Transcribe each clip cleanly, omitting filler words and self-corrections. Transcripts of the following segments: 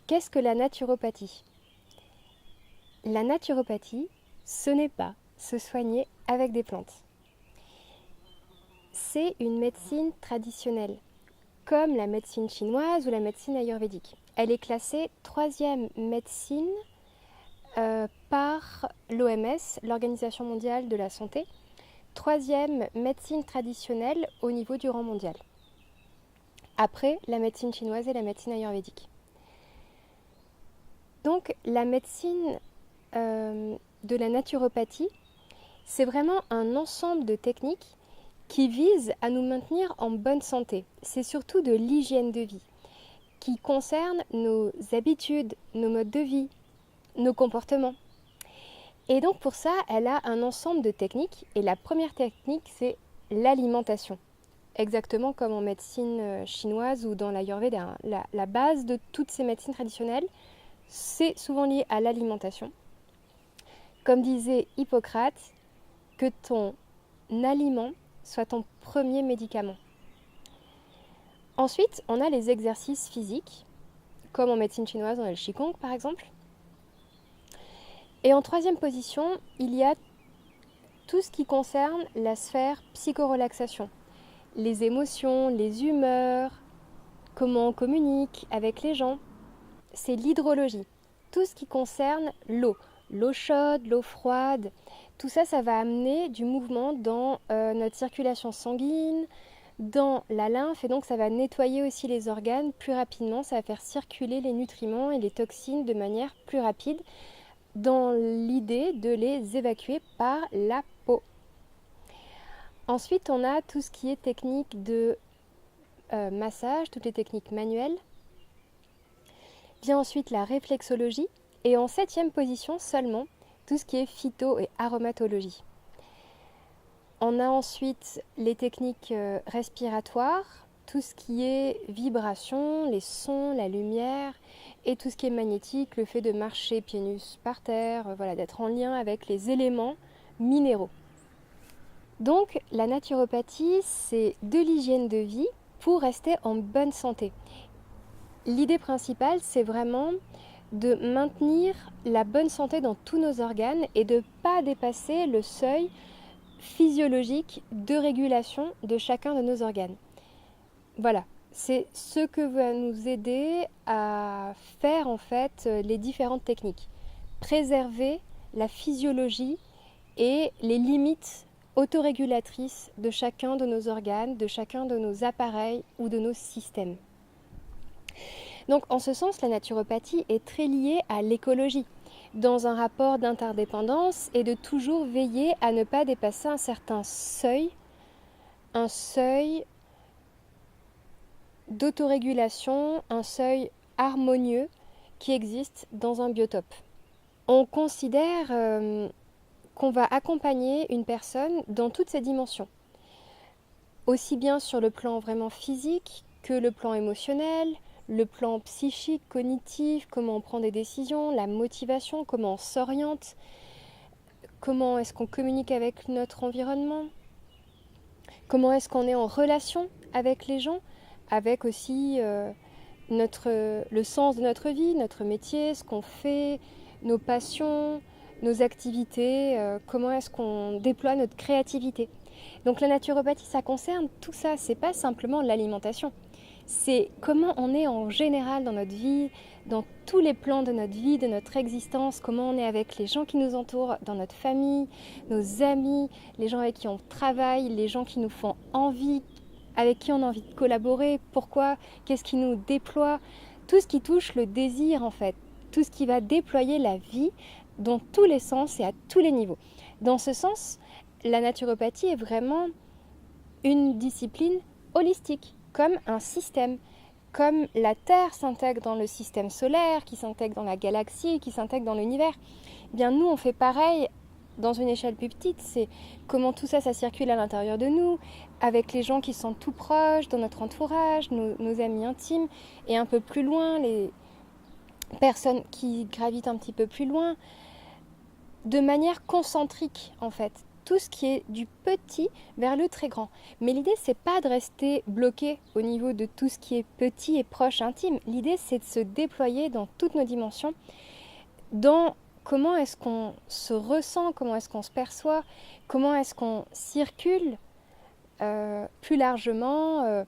Qu'est-ce que la naturopathie? La naturopathie, ce n'est pas se soigner avec des plantes. C'est une médecine traditionnelle, comme la médecine chinoise ou la médecine ayurvédique. Elle est classée troisième médecine par l'OMS, l'Organisation mondiale de la santé, troisième médecine traditionnelle au niveau du rang mondial, après la médecine chinoise et la médecine ayurvédique. Donc la médecine de la naturopathie, c'est vraiment un ensemble de techniques qui visent à nous maintenir en bonne santé. C'est surtout de l'hygiène de vie qui concerne nos habitudes, nos modes de vie, nos comportements. Et donc pour ça, elle a un ensemble de techniques. Et la première technique, c'est l'alimentation. Exactement comme en médecine chinoise ou dans l'Ayurveda. La base de toutes ces médecines traditionnelles, c'est souvent lié à l'alimentation. Comme disait Hippocrate, que ton aliment soit ton premier médicament. Ensuite, on a les exercices physiques, comme en médecine chinoise, on a le Qigong par exemple. Et en troisième position, il y a tout ce qui concerne la sphère psychorelaxation. Les émotions, les humeurs, comment on communique avec les gens. C'est l'hydrologie. Tout ce qui concerne l'eau. L'eau chaude, l'eau froide. Tout ça, ça va amener du mouvement dans notre circulation sanguine, dans la lymphe, et donc ça va nettoyer aussi les organes plus rapidement. Ça va faire circuler les nutriments et les toxines de manière plus rapide, dans l'idée de les évacuer par la peau. Ensuite, on a tout ce qui est technique de massage, toutes les techniques manuelles. Vient ensuite la réflexologie. Et en septième position seulement, tout ce qui est phyto- et aromatologie. On a ensuite les techniques respiratoires, tout ce qui est vibration, les sons, la lumière, et tout ce qui est magnétique, le fait de marcher pieds nus par terre, voilà, d'être en lien avec les éléments minéraux. Donc la naturopathie, c'est de l'hygiène de vie pour rester en bonne santé. L'idée principale, c'est vraiment de maintenir la bonne santé dans tous nos organes et de ne pas dépasser le seuil physiologique de régulation de chacun de nos organes. Voilà, c'est ce que va nous aider à faire en fait les différentes techniques. Préserver la physiologie et les limites autorégulatrices de chacun de nos organes, de chacun de nos appareils ou de nos systèmes. Donc en ce sens, la naturopathie est très liée à l'écologie, dans un rapport d'interdépendance et de toujours veiller à ne pas dépasser un certain seuil, un seuil d'autorégulation, un seuil harmonieux qui existe dans un biotope. On considère qu'on va accompagner une personne dans toutes ses dimensions, aussi bien sur le plan vraiment physique que le plan émotionnel, le plan psychique, cognitif, comment on prend des décisions, la motivation, comment on s'oriente, comment est-ce qu'on communique avec notre environnement, comment est-ce qu'on est en relation avec les gens, avec aussi le sens de notre vie, notre métier, ce qu'on fait, nos passions, nos activités, comment est-ce qu'on déploie notre créativité. Donc la naturopathie, ça concerne tout ça, c'est pas simplement l'alimentation. C'est comment on est en général dans notre vie, dans tous les plans de notre vie, de notre existence, comment on est avec les gens qui nous entourent, dans notre famille, nos amis, les gens avec qui on travaille, les gens qui nous font envie, avec qui on a envie de collaborer, pourquoi, qu'est-ce qui nous déploie, tout ce qui touche le désir en fait, tout ce qui va déployer la vie dans tous les sens et à tous les niveaux. Dans ce sens, la naturopathie est vraiment une discipline holistique, comme un système, comme la Terre s'intègre dans le système solaire, qui s'intègre dans la galaxie, qui s'intègre dans l'univers. Eh bien nous, on fait pareil dans une échelle plus petite, c'est comment tout ça, ça circule à l'intérieur de nous, avec les gens qui sont tout proches, dans notre entourage, nos amis intimes, et un peu plus loin, les personnes qui gravitent un petit peu plus loin, de manière concentrique en fait. tout ce qui est du petit vers le très grand. Mais l'idée, c'est pas de rester bloqué au niveau de tout ce qui est petit et proche, intime. L'idée, c'est de se déployer dans toutes nos dimensions, dans comment est-ce qu'on se ressent, comment est-ce qu'on se perçoit, comment est-ce qu'on circule plus largement,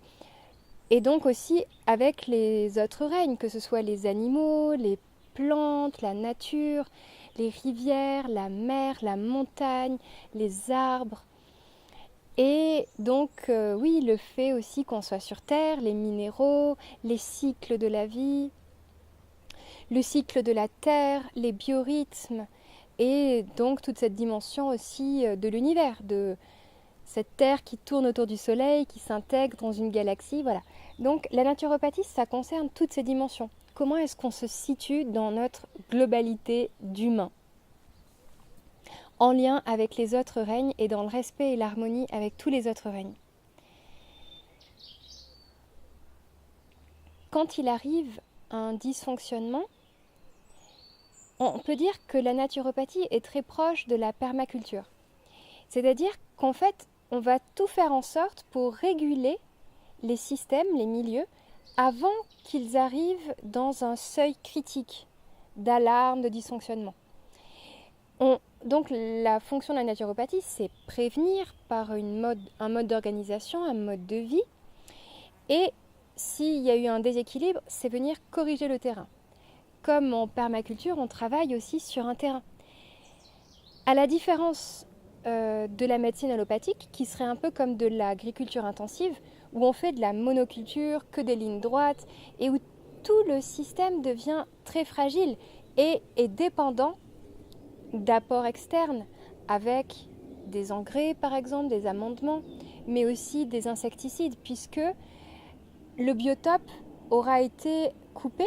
et donc aussi avec les autres règnes, que ce soit les animaux, les plantes, la nature, les rivières, la mer, la montagne, les arbres. Et donc oui, le fait aussi qu'on soit sur Terre, les minéraux, les cycles de la vie, le cycle de la Terre, les biorhythmes, et donc toute cette dimension aussi de l'univers, de cette Terre qui tourne autour du Soleil, qui s'intègre dans une galaxie, voilà. Donc la naturopathie, ça concerne toutes ces dimensions. Comment est-ce qu'on se situe dans notre globalité d'humain, en lien avec les autres règnes et dans le respect et l'harmonie avec tous les autres règnes. Quand il arrive un dysfonctionnement, on peut dire que la naturopathie est très proche de la permaculture. C'est-à-dire qu'en fait, on va tout faire en sorte pour réguler les systèmes, les milieux, avant qu'ils arrivent dans un seuil critique d'alarme, de dysfonctionnement. Donc la fonction de la naturopathie, c'est prévenir par un mode d'organisation, un mode de vie. Et s'il y a eu un déséquilibre, c'est venir corriger le terrain. Comme en permaculture, on travaille aussi sur un terrain. À la différence de la médecine allopathique, qui serait un peu comme de l'agriculture intensive, où on fait de la monoculture, que des lignes droites, et où tout le système devient très fragile et est dépendant d'apports externes, avec des engrais par exemple, des amendements, mais aussi des insecticides, puisque le biotope aura été coupé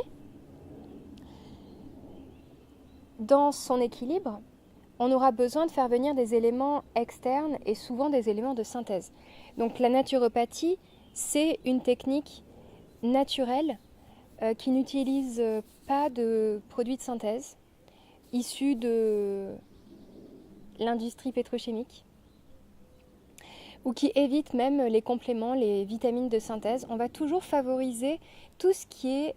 dans son équilibre. On aura besoin de faire venir des éléments externes et souvent des éléments de synthèse. Donc la naturopathie, c'est une technique naturelle qui n'utilise pas de produits de synthèse issus de l'industrie pétrochimique ou qui évite même les compléments, les vitamines de synthèse. On va toujours favoriser tout ce qui est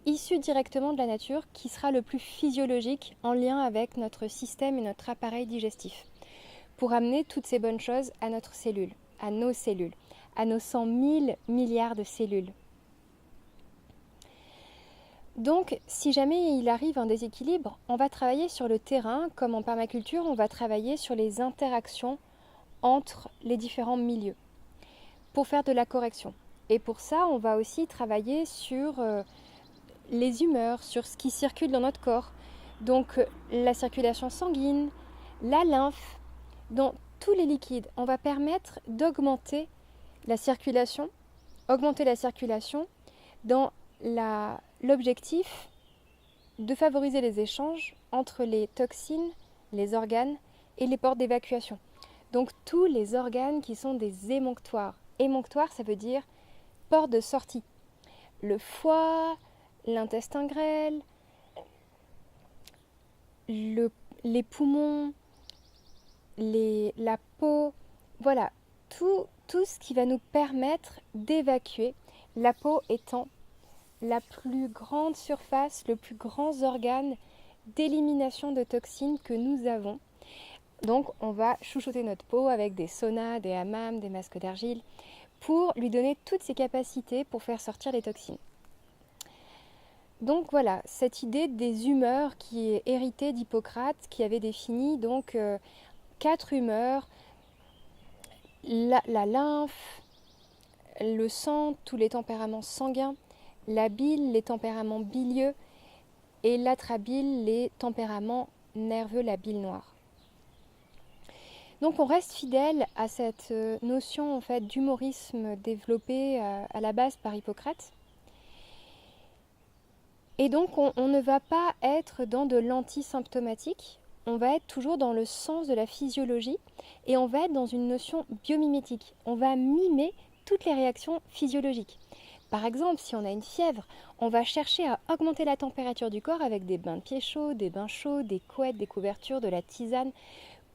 issu directement de la nature, qui sera le plus physiologique en lien avec notre système et notre appareil digestif, pour amener toutes ces bonnes choses à notre cellule, à nos 100 000 milliards de cellules. Donc, si jamais il arrive un déséquilibre, on va travailler sur le terrain, comme en permaculture, on va travailler sur les interactions entre les différents milieux, pour faire de la correction. Et pour ça, on va aussi travailler sur les humeurs, sur ce qui circule dans notre corps. Donc la circulation sanguine, la lymphe, dans tous les liquides. On va permettre d'augmenter la circulation, dans l'objectif de favoriser les échanges entre les toxines, les organes et les portes d'évacuation. Donc tous les organes qui sont des émonctoires. Émonctoire, ça veut dire porte de sortie. Le foie, l'intestin grêle, les poumons, la peau, voilà, tout ce qui va nous permettre d'évacuer, la peau étant la plus grande surface, le plus grand organe d'élimination de toxines que nous avons. Donc on va chouchouter notre peau avec des saunas, des hammams, des masques d'argile, pour lui donner toutes ses capacités pour faire sortir les toxines. Donc voilà, cette idée des humeurs qui est héritée d'Hippocrate, qui avait défini donc 4 humeurs, la lymphe, le sang, tous les tempéraments sanguins, la bile, les tempéraments bilieux, et l'atrabile, les tempéraments nerveux, la bile noire. Donc on reste fidèle à cette notion en fait d'humorisme développée à la base par Hippocrate. Et donc on ne va pas être dans de l'antisymptomatique, on va être toujours dans le sens de la physiologie et on va être dans une notion biomimétique. On va mimer toutes les réactions physiologiques. Par exemple, si on a une fièvre, on va chercher à augmenter la température du corps avec des bains de pieds chauds, des bains chauds, des couettes, des couvertures, de la tisane,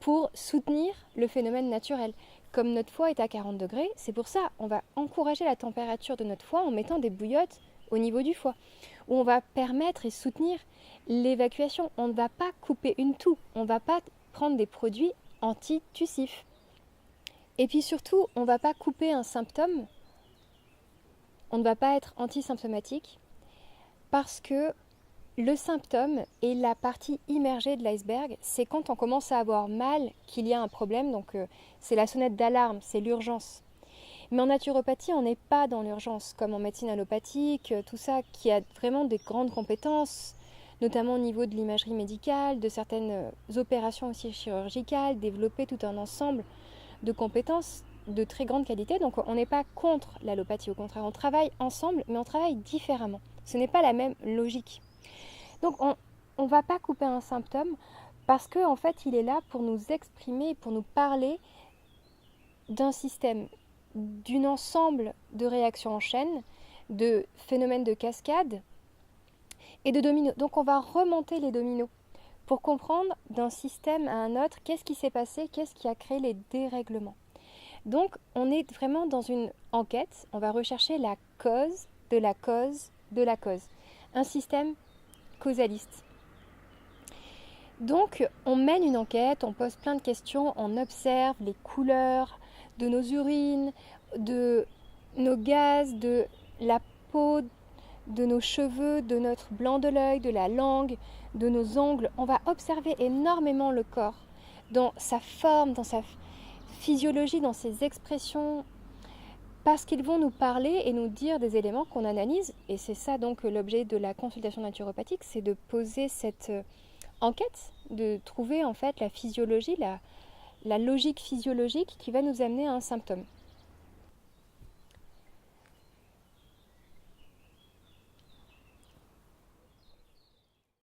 pour soutenir le phénomène naturel. Comme notre foie est à 40 degrés, c'est pour ça on va encourager la température de notre foie en mettant des bouillottes au niveau du foie, où on va permettre et soutenir l'évacuation. On ne va pas couper une toux, on ne va pas prendre des produits antitussifs. Et puis surtout, on ne va pas couper un symptôme, on ne va pas être antisymptomatique, parce que le symptôme est la partie immergée de l'iceberg. C'est quand on commence à avoir mal qu'il y a un problème, donc c'est la sonnette d'alarme, c'est l'urgence. Mais en naturopathie, on n'est pas dans l'urgence, comme en médecine allopathique, tout ça, qui a vraiment des grandes compétences, notamment au niveau de l'imagerie médicale, de certaines opérations aussi chirurgicales, développer tout un ensemble de compétences de très grande qualité. Donc on n'est pas contre l'allopathie, au contraire, on travaille ensemble, mais on travaille différemment. Ce n'est pas la même logique. Donc on ne va pas couper un symptôme parce qu'en fait il est là pour nous exprimer, pour nous parler d'un système, d'un ensemble de réactions en chaîne, de phénomènes de cascade et de dominos. Donc on va remonter les dominos pour comprendre d'un système à un autre qu'est-ce qui s'est passé, qu'est-ce qui a créé les dérèglements. Donc on est vraiment dans une enquête, on va rechercher la cause de la cause de la cause. Un système causaliste. Donc on mène une enquête, on pose plein de questions, on observe les couleurs de nos urines, de nos gaz, de la peau, de nos cheveux, de notre blanc de l'œil, de la langue, de nos ongles. On va observer énormément le corps dans sa forme, dans sa physiologie, dans ses expressions, parce qu'ils vont nous parler et nous dire des éléments qu'on analyse. Et c'est ça donc l'objet de la consultation naturopathique, c'est de poser cette enquête, de trouver en fait la physiologie, la logique physiologique qui va nous amener à un symptôme.